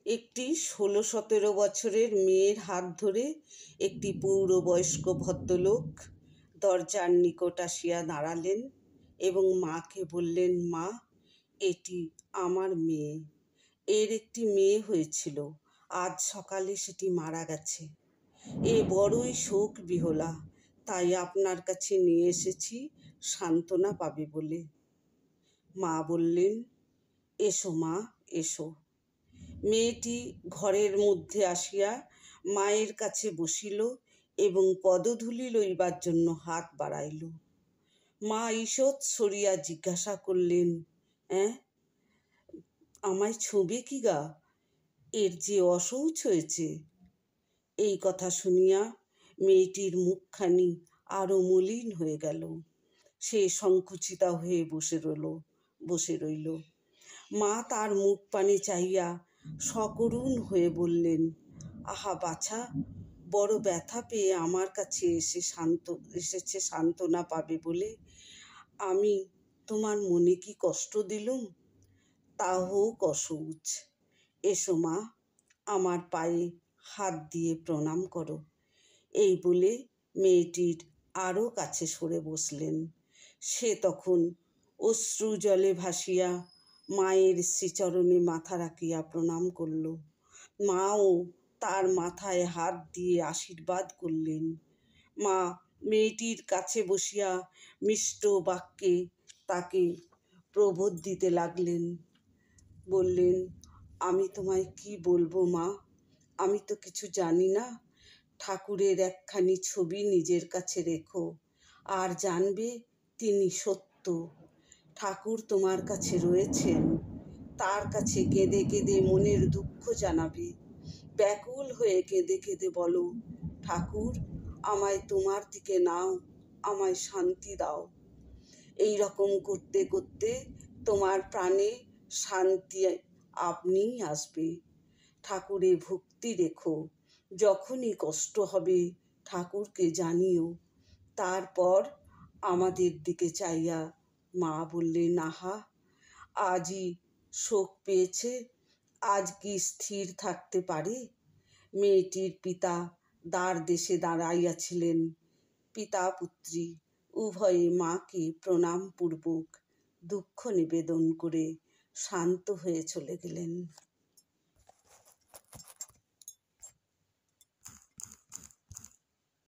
একটি ১৬-১৭ বছরের মেয়ের হাত ধরে একটি পূর্ণবয়স্ক ভদ্রলোক দরজার নিকট আসিয়া দাঁড়ালেন এবং মাকে বললেন, মা, এটি আমার মেয়ে। এর একটি মেয়ে হয়েছিল, আজ সকালে সেটি মারা গেছে। এ বড়ই শোক বিহলা, তাই আপনার কাছে নিয়ে এসেছি সান্ত্বনা পাবে বলে। মা বললেন, এসো মা, এসো। মেয়েটি ঘরের মধ্যে আসিয়া মায়ের কাছে বসিল এবং পদধূলি লইবার জন্য হাত বাড়াইল। মা ঈষৎ সরিয়া জিজ্ঞাসা করলেন, আমায় ছুঁবে কি গা? এর যে অশৌচ হয়েছে। এই কথা শুনিয়া মেয়েটির মুখখানি আরো মলিন হয়ে গেল। সে সংকুচিতা হয়ে বসে রইল। মা তার মুখ পানে চাহিয়া সকরুণ হয়ে বললেন, আহা বাছা, বড় ব্যথা পেয়ে আমার কাছে এসেছে সান্ত্বনা পাবে বলে। আমি তোমার মনে কি কষ্ট দিলুম? তা হোক অশৌচ। এসো মা, আমার পায়ে হাত দিয়ে প্রণাম করো। এই বলে মেয়েটির আরও কাছে সরে বসলেন। সে তখন অশ্রু জলে ভাসিয়া মায়ের শ্রীচরণে মাথা রাখিয়া প্রণাম করল। মাও তার মাথায় হাত দিয়ে আশীর্বাদ করলেন। মা মেয়েটির কাছে বসিয়া মিষ্ট বাক্যে তাকে প্রবোধ দিতে লাগলেন। বললেন, আমি তোমায় কি বলবো মা, আমি তো কিছু জানি না। ঠাকুরের একখানি ছবি নিজের কাছে রেখো, আর জানবে তিনি সত্য। ঠাকুর তোমার কাছে রয়েছেন, তার কাছে কেঁদে কেঁদে মনের দুঃখ জানাবে। ব্যাকুল হয়ে কেঁদে কেঁদে বলো, ঠাকুর, আমায় তোমার দিকে নাও, আমায় শান্তি দাও। এই রকম করতে করতে তোমার প্রাণে শান্তি আপনিই আসবে। ঠাকুরে ভক্তি রেখো, যখনই কষ্ট হবে ঠাকুরকে জানিও। তারপর আমাদের দিকে চাইয়া মা বললেন, আহা, আজই শোক পেয়েছে, আজ কি স্থির থাকতে পারে? মেয়েটির পিতা দ্বার দেশে দাঁড়াইয়াছিলেন। পিতা পুত্রী উভয়ে মাকে প্রণামপূর্বক দুঃখ নিবেদন করে শান্ত হয়ে চলে গেলেন।